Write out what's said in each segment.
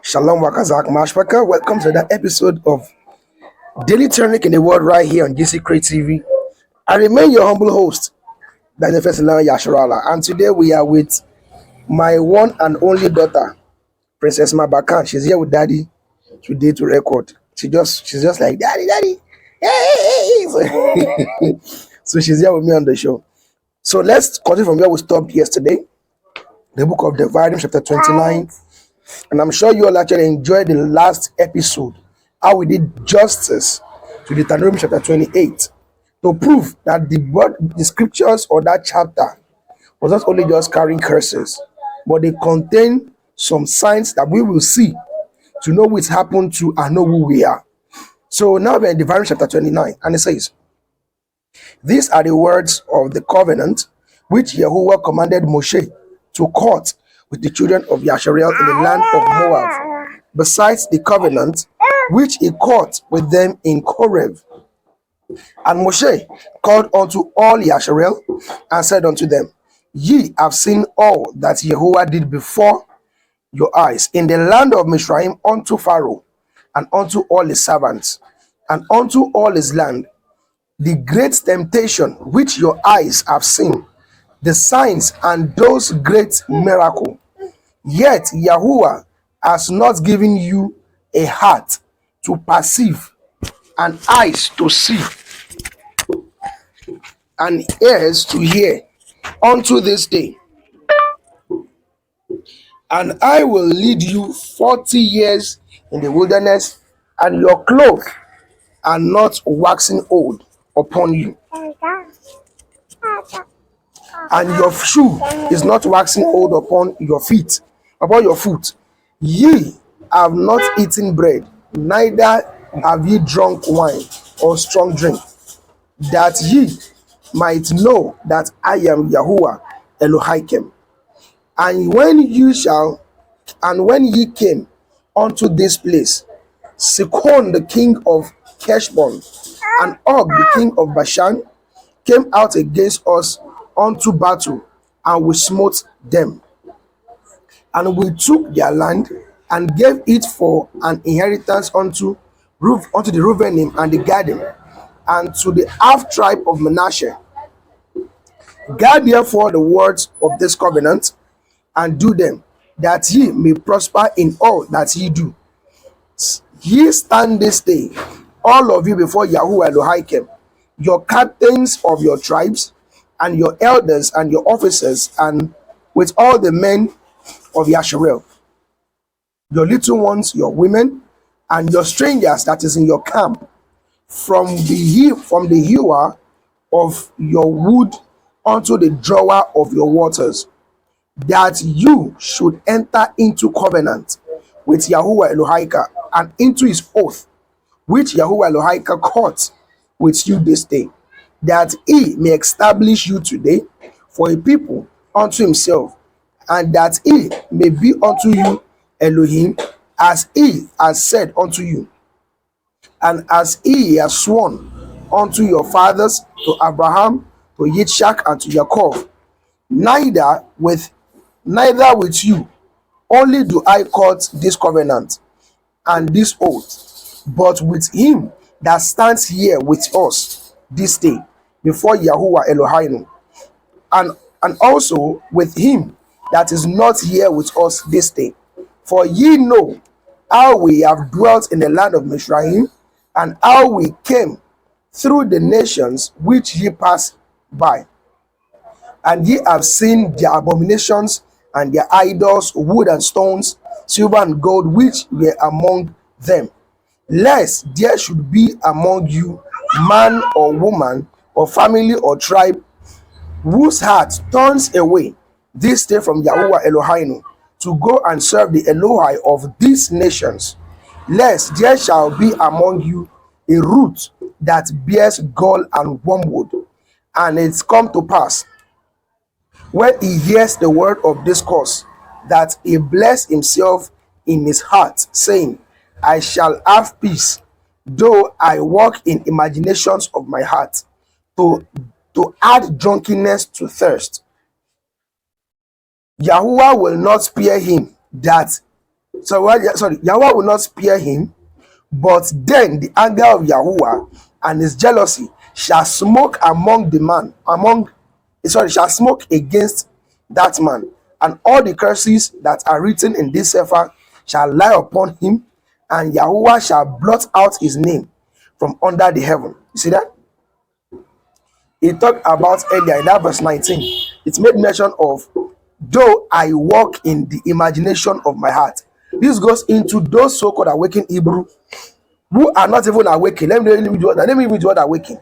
Shalom Wakazak Mashpaka. Welcome to that episode of Daily Tonic in the World right here on GC Crate TV. I remain your humble host, Daniel Fesila Yasharala, and today we are with my one and only daughter, Princess Mabakan. She's here with Daddy today to record. She's just like Daddy, hey. So she's here with me on the show. So let's continue from where we stopped yesterday. The book of Devariym, chapter 29. And I'm sure you all actually enjoyed the last episode, how we did justice to Deuteronomy chapter 28, to prove that the scriptures or that chapter was not only just carrying curses, but they contain some signs that we will see to know what's happened to and know who we are. So now we're in Devariym chapter 29, and it says, "These are the words of the covenant which Yahuwah commanded Moshe to cut with the children of Yasharel in the land of Moab, besides the covenant which he cut with them in Koreb. And Moshe called unto all Yasharel and said unto them, Ye have seen all that Yahuwah did before your eyes in the land of Mizraim unto Pharaoh and unto all his servants and unto all his land, the great temptation which your eyes have seen, the signs and those great miracles. Yet Yahuwah has not given you a heart to perceive, and eyes to see, and ears to hear unto this day. And I will lead you 40 years in the wilderness, and your clothes are not waxing old upon you, and your shoe is not waxing old upon your feet, upon your foot. Ye have not eaten bread, neither have ye drunk wine or strong drink, that ye might know that I am Yahuwah Elohim. And when ye came unto this place, Sihon the king of Heshbon and Og the king of Bashan came out against us unto battle, and we smote them. And we took their land and gave it for an inheritance unto the Reubenim and the Gadim, and to the half tribe of Manasseh. Guard therefore the words of this covenant, and do them, that ye may prosper in all that ye do. Ye stand this day, all of you, before Yahuwah Elohim, your captains of your tribes, and your elders and your officers, and with all the men of Yasharel, your little ones, your women, and your strangers that is in your camp, from the hewer of your wood unto the drawer of your waters, that you should enter into covenant with Yahuwah Elohim, and into his oath, which Yahuwah Elohim cut with you this day, that he may establish you today for a people unto himself, and that he may be unto you Elohim, as he has said unto you, and as he has sworn unto your fathers, to Abraham, to Yitzchak, and to Jacob. Neither with you only do I cut this covenant and this oath, but with him that stands here with us this day before Yahuwah Elohim, and also with him that is not here with us this day. For ye know how we have dwelt in the land of Mizraim, and how we came through the nations which ye passed by. And ye have seen their abominations and their idols, wood and stones, silver and gold, which were among them. Lest there should be among you man or woman or family or tribe whose heart turns away this day from Yahuwah Elohim to go and serve the Elohai of these nations, lest there shall be among you a root that bears gall and wormwood. And it's come to pass, when he hears the word of discourse, that he bless himself in his heart, saying, I shall have peace, though I walk in imaginations of my heart, to add drunkenness to thirst. Yahuwah will not spare him that Yahuwah will not spare him, but then the anger of Yahuwah and his jealousy shall smoke shall smoke against that man, and all the curses that are written in this sefer shall lie upon him, and Yahuwah shall blot out his name from under the heaven. You see that? He talked about earlier in that verse 19. It made mention of, though I walk in the imagination of my heart. This goes into those so-called awakened Hebrew who are not even awakened. Let me read the word awakened.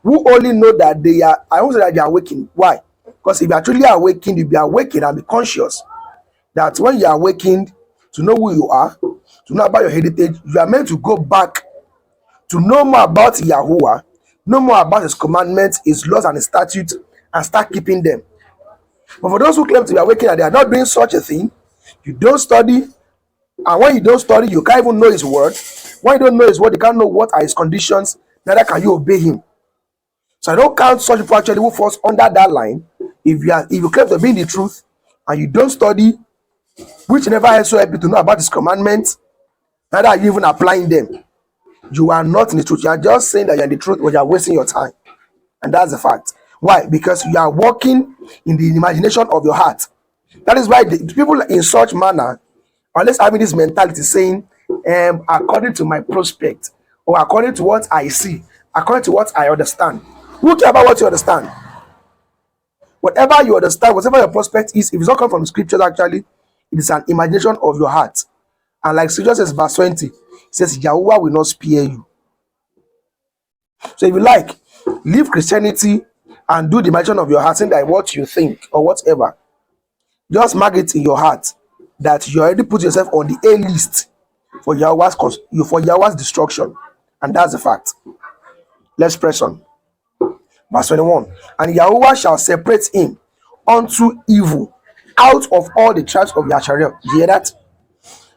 Who only know that they are, I won't say that they are awakened. Why? Because if you are truly awakened, you'll be awakened and be conscious that when you are awakened to know who you are, to know about your heritage, you are meant to go back to know more about Yahuwah, know more about his commandments, his laws, and his statutes, and start keeping them. But for those who claim to be awakened and they are not doing such a thing, you don't study, and when you don't study, you can't even know his word. When you don't know his word, you can't know what are his conditions, neither can you obey him. So I don't count such people actually who falls under that line. If you claim to be in the truth and you don't study, which never helps you to know about his commandments, neither are you even applying them, you are not in the truth. You are just saying that you're in the truth, but you are wasting your time. And that's the fact. Why? Because you are walking in the imagination of your heart. That is why the people in such manner are always having this mentality saying, according to my prospect, or according to what I see, according to what I understand. Who care about what you understand? Whatever you understand, whatever your prospect is, if it's not come from the scriptures, actually, it is an imagination of your heart. And like scripture says, verse 20, it says, Yahuwah will not spare you. So if you like, leave Christianity and do the imagination of your heart, saying that what you think or whatever. Just mark it in your heart that you already put yourself on the A list for Yahweh's destruction. And that's the fact. Let's press on. Verse 21. And Yahuwah shall separate him unto evil out of all the tribes of Yasharel. You hear that?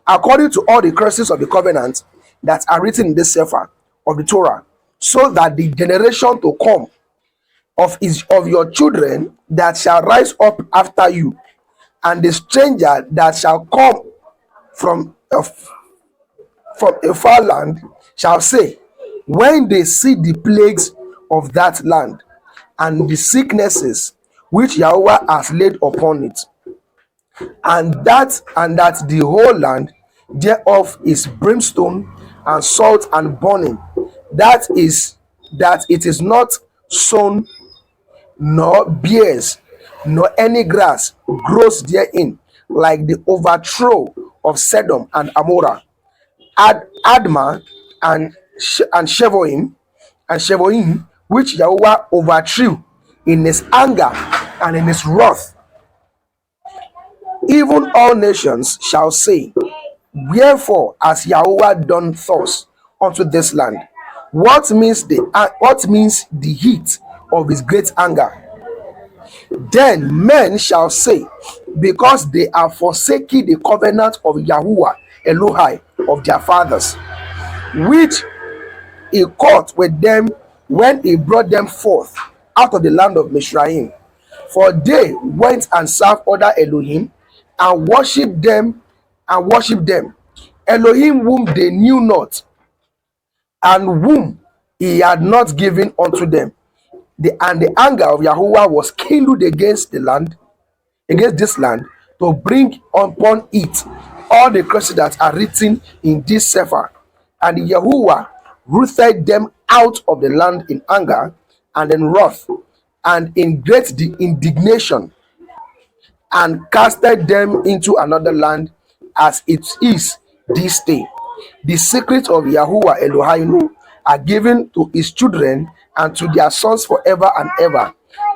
According to all the curses of the covenant that are written in this sefer of the Torah, so that the generation to come of your children that shall rise up after you, and the stranger that shall come from a far land shall say, when they see the plagues of that land and the sicknesses which Yahweh has laid upon it, and that the whole land thereof is brimstone and salt and burning, that it is not sown, nor bears, nor any grass grows therein, like the overthrow of Sodom and Amorah, Admah and Shevoim, which Yahweh overthrew in his anger and in his wrath. Even all nations shall say, wherefore has Yahweh done thus unto this land? What means the heat of his great anger? Then men shall say, because they are forsaking the covenant of Yahuwah Elohai of their fathers, which he caught with them when he brought them forth out of the land of Mizraim. For they went and served other Elohim and worshipped them, Elohim whom they knew not, and whom he had not given unto them. And the anger of Yahuwah was kindled against this land, to bring upon it all the curses that are written in this sefer. And Yahuwah rooted them out of the land in anger and in wrath and in great indignation, and casted them into another land, as it is this day. The secrets of Yahuwah Elohim are given to his children and to their sons forever and ever,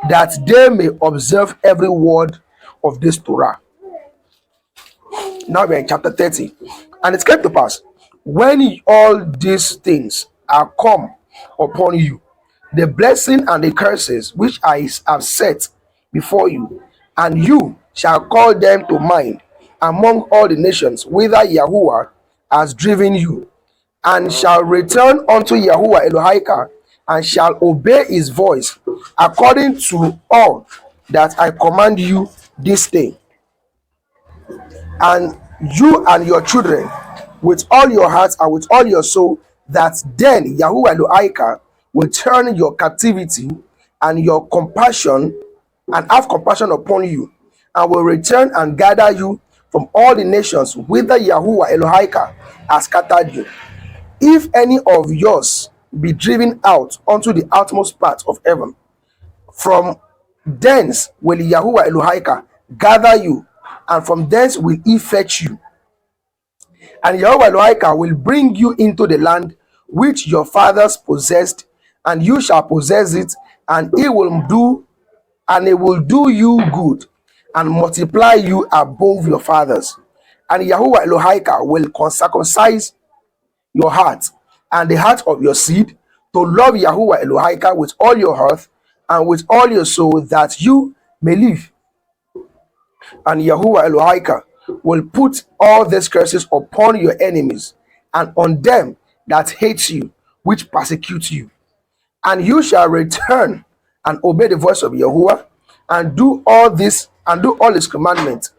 that they may observe every word of this Torah. Now we're in chapter 30. And it came to pass, when all these things are come upon you, the blessing and the curses which I have set before you, and you shall call them to mind among all the nations whither Yahuwah has driven you, and shall return unto Yahuwah Elohika, and shall obey his voice according to all that I command you this day, and you and your children with all your heart and with all your soul, that then Yahuwah Elohika will turn your captivity and your compassion and have compassion upon you, and will return and gather you from all the nations whither Yahuwah Elohika has scattered you. If any of yours be driven out unto the outmost part of heaven, from thence will Yahuwah Elohika gather you, and from thence will he fetch you. And Yahuwah Elohika will bring you into the land which your fathers possessed, and you shall possess it, and it will do you good, and multiply you above your fathers. And Yahuwah Elohika will circumcise your heart and the heart of your seed to love Yahuwah Elohika with all your heart and with all your soul, that you may live. And Yahuwah Elohika will put all these curses upon your enemies and on them that hate you, which persecute you. And you shall return and obey the voice of Yahuwah, and do all this, and do all his commandments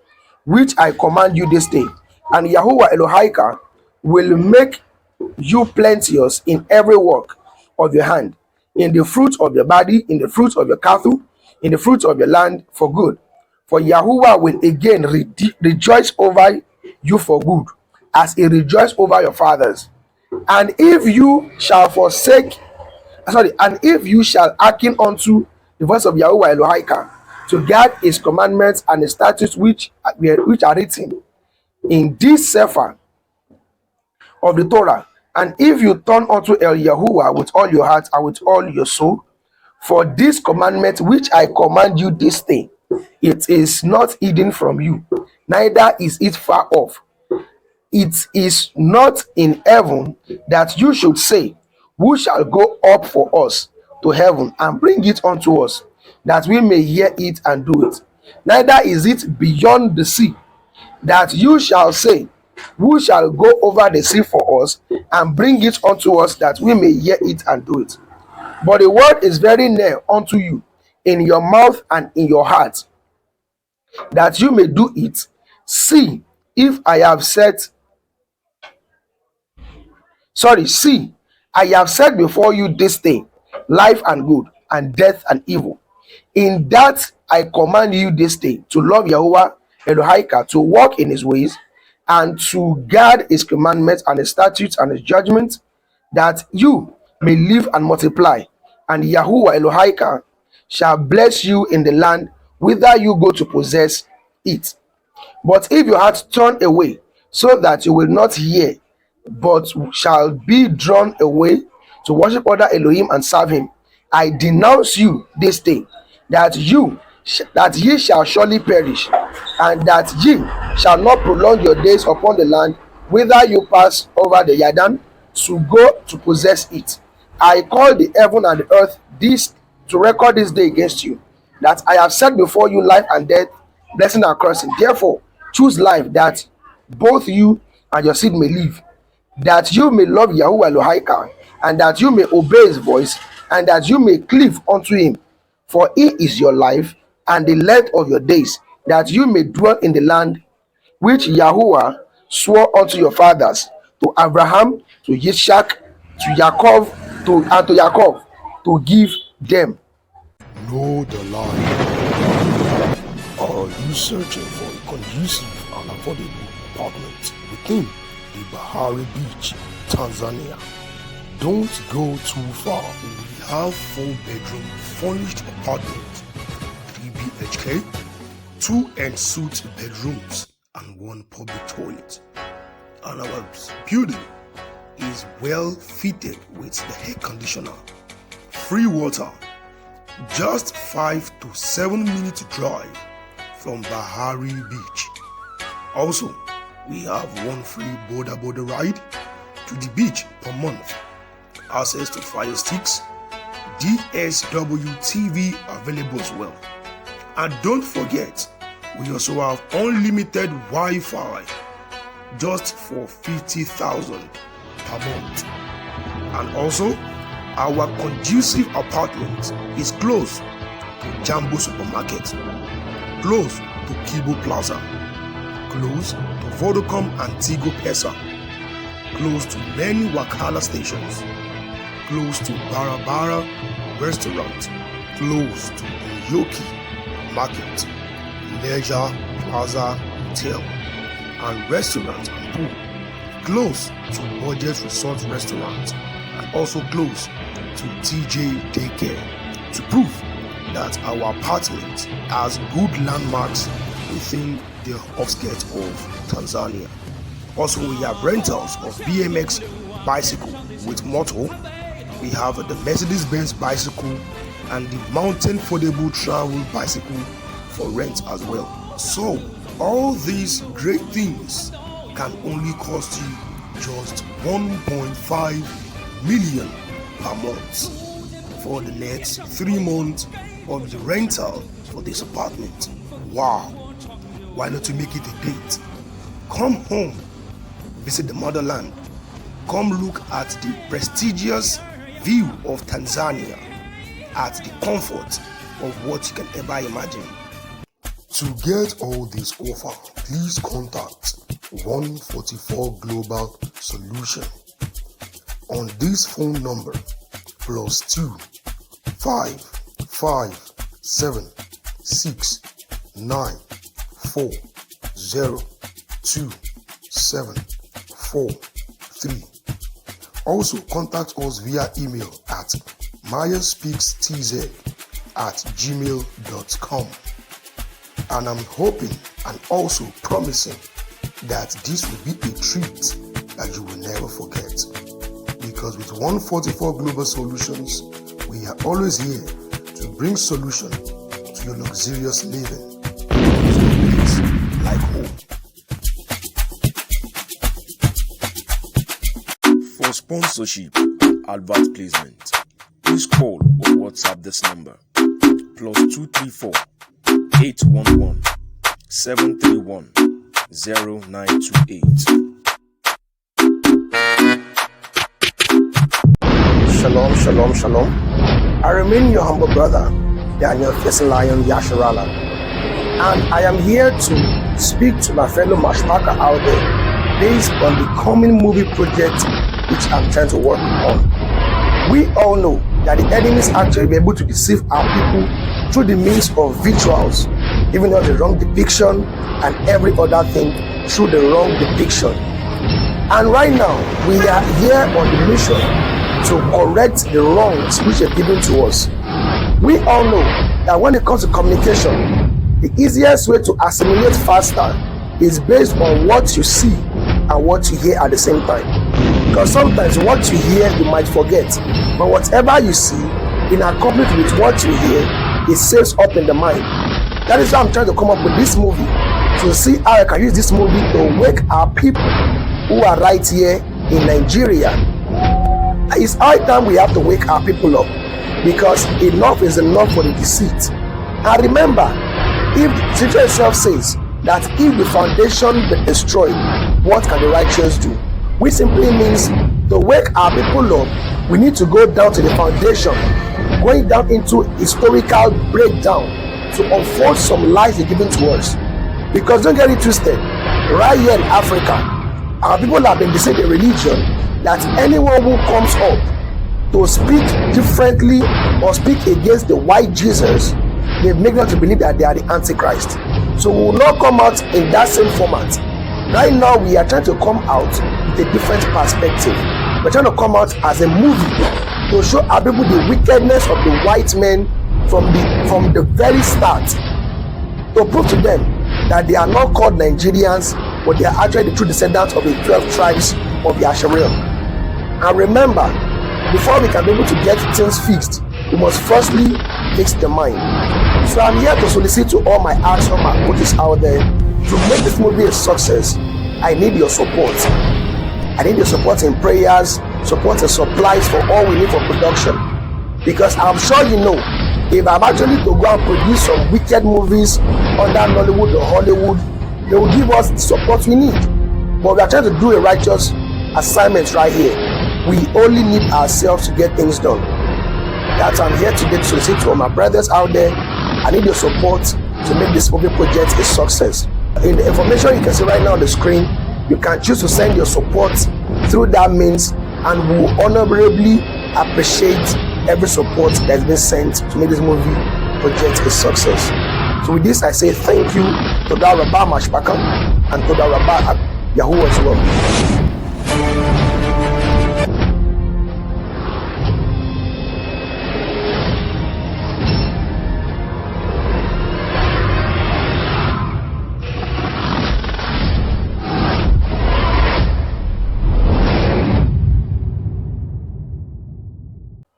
which I command you this day. And Yahuwah Elohika will make you plenteous in every work of your hand, in the fruit of your body, in the fruit of your cattle, in the fruit of your land, for good. For Yahuwah will again rejoice over you for good, as he rejoiced over your fathers. And if you shall and if you shall hearken unto the voice of Yahuwah Elohika, to guard his commandments and the statutes which are written in this sefer of the Torah, and if you turn unto El Yahuwah with all your heart and with all your soul, for this commandment which I command you this day, it is not hidden from you, neither is it far off. It is not in heaven, that you should say, who shall go up for us to heaven and bring it unto us, that we may hear it and do it. Neither is it beyond the sea, that you shall say, who shall go over the sea for us and bring it unto us, that we may hear it and do it. But the word is very near unto you, in your mouth and in your heart, that you may do it. See, if I have set see, I have set before you this day life and good, and death and evil. In that I command you this day to love Yahuwah Elohika, to walk in his ways, and to guard his commandments and his statutes and his judgments, that you may live and multiply. And Yahuwah Elohika shall bless you in the land whither you go to possess it. But if your heart turn away, so that you will not hear, but shall be drawn away to worship other Elohim and serve him, I denounce you this day, that ye shall surely perish, and that ye shall not prolong your days upon the land whither you pass over the Yarden to go to possess it. I call the heaven and the earth this to record this day against you, that I have set before you life and death, blessing and cursing. Therefore choose life, that both you and your seed may live, that you may love Yahuwah Elohika, and that you may obey his voice, and that you may cleave unto him. For he is your life and the length of your days, that you may dwell in the land which Yahuwah swore unto your fathers, to Abraham, to Ishak, to Jacob, to give them. Know the line. Are you searching for a conducive and affordable apartment within the Bahari Beach, Tanzania? Don't go too far. We have 4-bedroom furnished apartments, 3 BHK, 2 en-suite bedrooms, and 1 public toilet. And our building is well fitted with the air conditioner, free water, just 5 to 7 minutes drive from Bahari Beach. Also, we have 1 free border ride to the beach per month. access to Fire Sticks, DSW TV available as well. And don't forget, we also have unlimited Wi-Fi just for 50,000 per month. And also, our conducive apartment is close to Jambo Supermarket, close to Kibo Plaza, close to Vodacom and Tigo Pesa, close to many Wakala stations, close to Barabara Restaurant, close to Yoki Market, Leisure Plaza Hotel and Restaurant and Pool, close to Budget Resort Restaurant, and also close to TJ Daycare, to prove that our apartment has good landmarks within the outskirts of Tanzania. Also, we have rentals of BMX bicycle with motor. We have the Mercedes-Benz bicycle and the mountain foldable travel bicycle for rent as well. So, all these great things can only cost you just 1.5 million per month for the next 3 months of the rental for this apartment. Wow! Why not to make it a date? Come home, visit the motherland, come look at the prestigious view of Tanzania at the comfort of what you can ever imagine. To get all this offer, please contact 144 Global Solution on this phone number +2 5 5 7 6 9 4 0 2 7 4 3. Also contact us via email at mayaspeakstz@gmail.com. And I'm hoping and also promising that this will be a treat that you will never forget. Because with 144 Global Solutions, we are always here to bring solution to your luxurious living. It's like home. For sponsorship, advert placement, please call or WhatsApp this number +234 811 731 0928. Shalom, shalom, shalom. I remain your humble brother, Daniel Lion Yasharala, and I am here to speak to my fellow matchmaker out there based on the coming movie project which I'm trying to work on. We all know that the enemies actually be able to deceive our people through the means of visuals, giving us the wrong depiction and every other thing through the wrong depiction. And right now, we are here on the mission to correct the wrongs which are given to us. We all know that when it comes to communication, the easiest way to assimilate faster is based on what you see and what you hear at the same time. Because sometimes what you hear you might forget, but whatever you see in accordance with what you hear, it saves up in the mind. That is why I'm trying to come up with this movie, to see how I can use this movie to wake our people who are right here in Nigeria. It's high time we have to wake our people up, because enough is enough for the deceit. And remember, if the scripture itself says that if the foundation be destroyed, what can the righteous do? Which simply means to wake our people up, we need to go down to the foundation, going down into historical breakdown to unfold some lies they're given to us. Because don't get it twisted, right here in Africa, our people have been deceived in religion that anyone who comes up to speak differently or speak against the white Jesus, they make them to believe that they are the Antichrist. So we will not come out in that same format. Right now we are trying to come out with a different perspective. We're trying to come out as a movie to show our people the wickedness of the white men from the very start, to prove to them that they are not called Nigerians, but they are actually the true descendants of the 12 tribes of Yasharel. And remember, before we can be able to get things fixed, we must firstly fix the mind. So I'm here to solicit to all my arts, all my coaches out there, to make this movie a success. I need your support. I need your support in prayers, support and supplies for all we need for production. Because I'm sure you know, if I'm actually to go and produce some wicked movies under Nollywood or Hollywood, they will give us the support we need. But we are trying to do a righteous assignment right here. We only need ourselves to get things done. That's why I'm here today to solicit to all my brothers out there. I need your support to make this movie project a success. In the information you can see right now on the screen, you can choose to send your support through that means, and we will honorably appreciate every support that's been sent to make this movie project a success. So with this, I say thank you to the Rabba Mashpaka and to the Rabba Yahoo as well.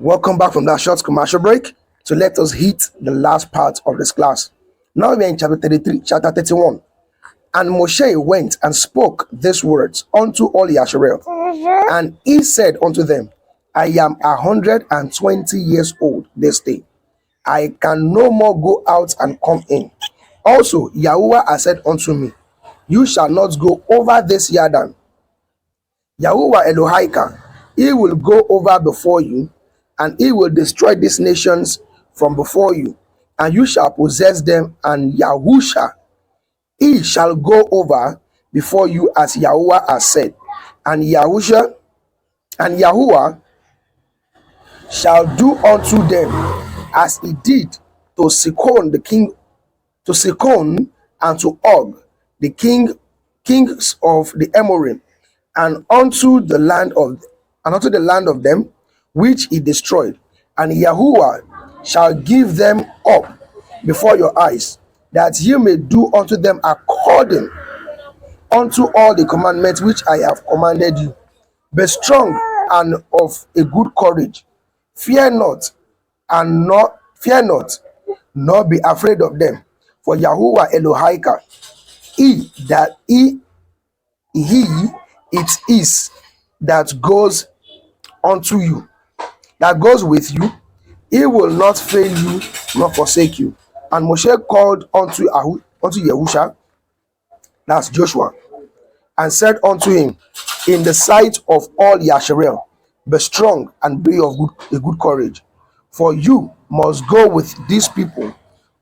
Welcome back from that short commercial break. So let us hit the last part of this class. Now we are in chapter 31. And Moshe went and spoke these words unto all Yasharel. And he said unto them, I am 120 years old this day. I can no more go out and come in. Also, Yahuwah has said unto me, you shall not go over this Yarden. Yahuwah Elohika, he will go over before you, and he will destroy these nations from before you, and you shall possess them, and Yahusha, he shall go over before you as Yahuwah has said, and Yahusha and Yahuwah shall do unto them as he did to Sichon the king, to Sichon and to Og the kings of the Amorim, and unto the land of them which he destroyed, and Yahuwah shall give them up before your eyes, that ye may do unto them according unto all the commandments which I have commanded you. Be strong and of a good courage. Fear not, nor be afraid of them. For Yahuwah Elohika, it is that goes unto you, that goes with you. He will not fail you nor forsake you. And Moshe called unto Yahusha, that's Joshua, and said unto him in the sight of all Yasharel, be strong and be of a good courage, for you must go with these people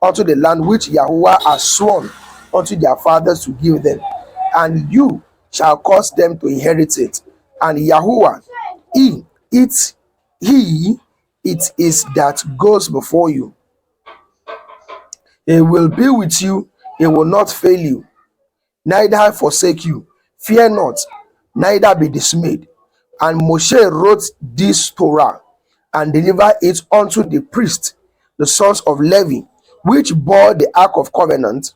unto the land which Yahuwah has sworn unto their fathers to give them, and you shall cause them to inherit it. And Yahuwah, it is that goes before you. He will be with you, he will not fail you, neither forsake you. Fear not, neither be dismayed. And Moshe wrote this Torah and delivered it unto the priests, the sons of Levi, which bore the ark of covenant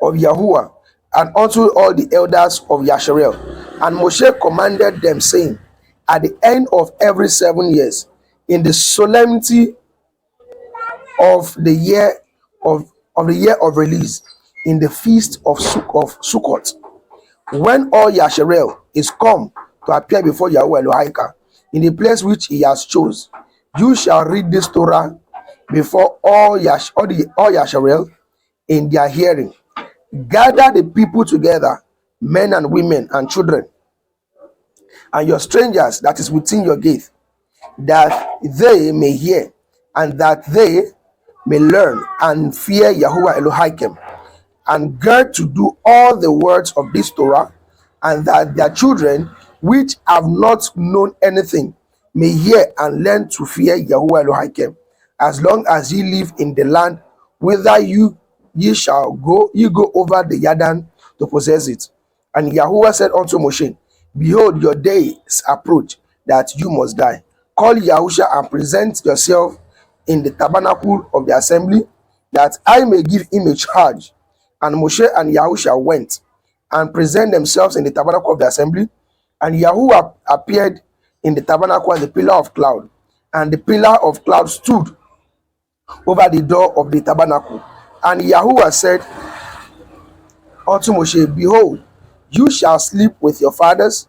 of Yahuwah, and unto all the elders of Yasharel. And Moshe commanded them, saying, at the end of every 7 years, in the solemnity of the year of release, in the feast of Sukkot, when all Yasharel is come to appear before Yahweh Elohika in the place which he has chose, you shall read this Torah before all Yasharel in their hearing. Gather the people together, men and women and children, and your strangers that is within your gate, that they may hear, and that they may learn and fear Yahuwah Elohim, and gird to do all the words of this Torah, and that their children which have not known anything may hear and learn to fear Yahuwah Elohim, as long as ye live in the land whither ye go over the Yarden to possess it. And Yahuwah said unto Moshe, behold, your days approach that you must die. Call Yahusha and present yourself in the tabernacle of the assembly, that I may give him a charge. And Moshe and Yahusha went and present themselves in the tabernacle of the assembly. And Yahuwah appeared in the tabernacle as a pillar of cloud, and the pillar of cloud stood over the door of the tabernacle. And Yahuwah said unto Moshe, behold, You shall sleep with your fathers,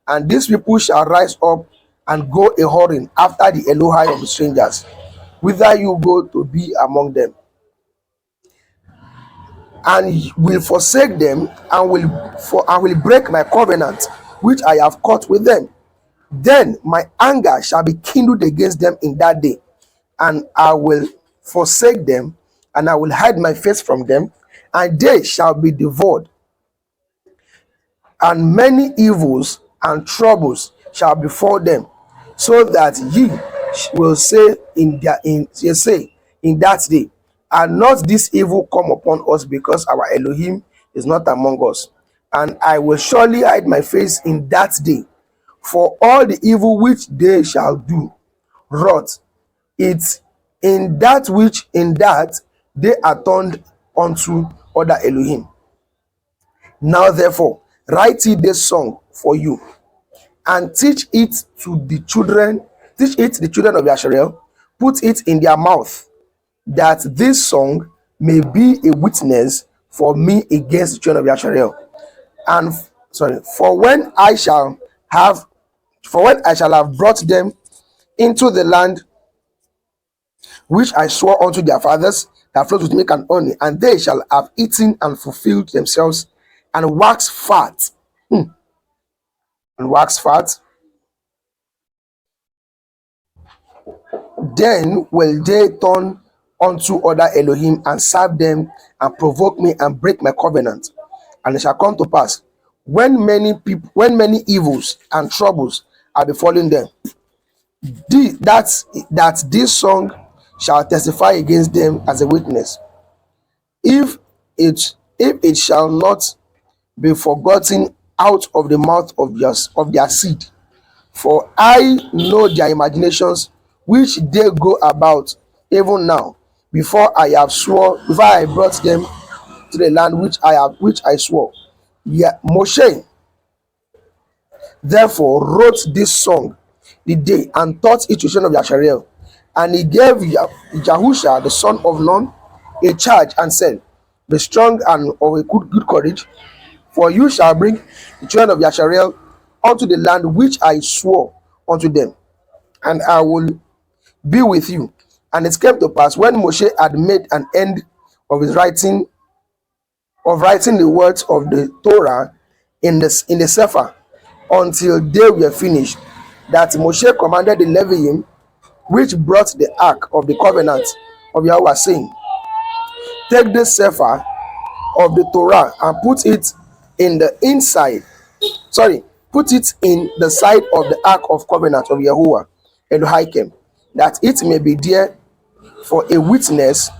and these people shall rise up and go a whoring after the Elohai of the strangers, whither you go to be among them, and will forsake them, and will break my covenant which I have cut with them. Then my anger shall be kindled against them in that day, and I will forsake them, and I will hide my face from them, and they shall be devoured, and many evils and troubles shall befall them, so that ye will say in that day, and not this evil come upon us, because our Elohim is not among us. And I will surely hide my face in that day for all the evil which they shall do, wrought it in that which in that they are turned unto other Elohim. Now therefore write ye this song for you, and teach it the children of Israel, put it in their mouth, that this song may be a witness for me against the children of Israel. And for when I shall have brought them into the land which I swore unto their fathers, that flows with milk and honey, and they shall have eaten and fulfilled themselves, and waxed fat, and waxed fat, then will they turn unto other Elohim and serve them, and provoke me and break my covenant. And it shall come to pass, when many evils and troubles are befalling them, that this song shall testify against them as a witness, if it shall not be forgotten out of the mouth of their seed. For I know their imaginations which they go about even now, before I brought them to the land which I swore. Yeah, Moshe therefore wrote this song the day, and taught it to the children of Yasharel. And he gave Jahusha the son of Nun a charge, and said, be strong and of a good courage, for you shall bring the children of Yasharel unto the land which I swore unto them, and I will be with you. And it came to pass, when Moshe had made an end of writing the words of the Torah in the Sefer, until they were finished, that Moshe commanded the Leviim which brought the ark of the covenant of Yahweh, saying, take this Sefer of the Torah and put it in the side of the ark of covenant of Yahuwah Elohim, that it may be there for a witness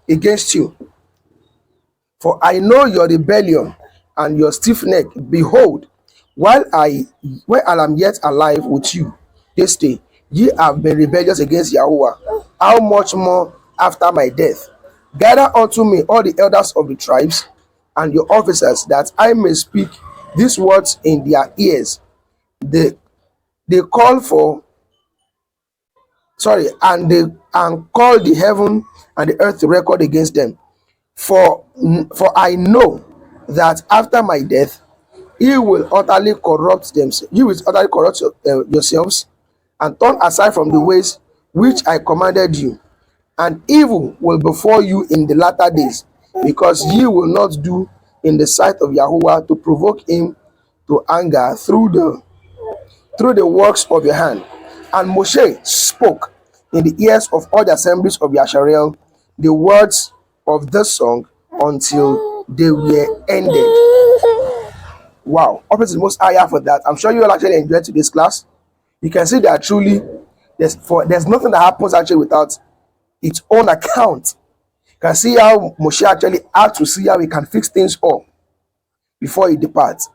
against you. For I know your rebellion and your stiff neck. Behold, while I am yet alive with you this day, ye have been rebellious against Yahuwah. How much more after my death? Gather unto me all the elders of the tribes and your officers, that I may speak these words in their ears. They call for and call the heaven and the earth to record against them. For I know that after my death, you will utterly corrupt yourselves, and turn aside from the ways which I commanded you, and evil will befall you in the latter days, because ye will not do in the sight of Yahuwah to provoke him to anger through the works of your hand. And Moshe spoke in the ears of all the assemblies of Yasharel the words of this song until they were ended. Wow, up to the most higher for that. I'm sure you all actually enjoyed today's class. You can see that truly there's nothing that happens actually without its own account. You can see how Moshe actually had to see how he can fix things up before he departs.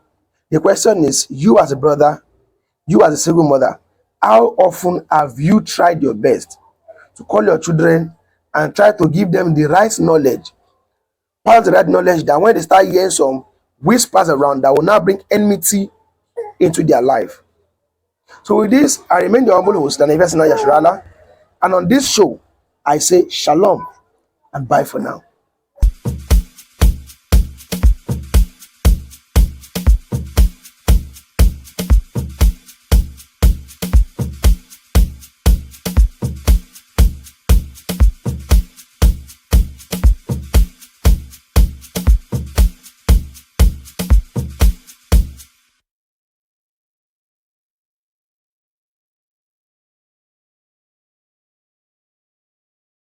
The question is, you as a brother, you as a single mother, how often have you tried your best to call your children and try to give them the right knowledge, pass the right knowledge, that when they start hearing some whispers around that will now bring enmity into their life? So with this, I remain your humble host, and Yashirala, and on this show, I say shalom and bye for now.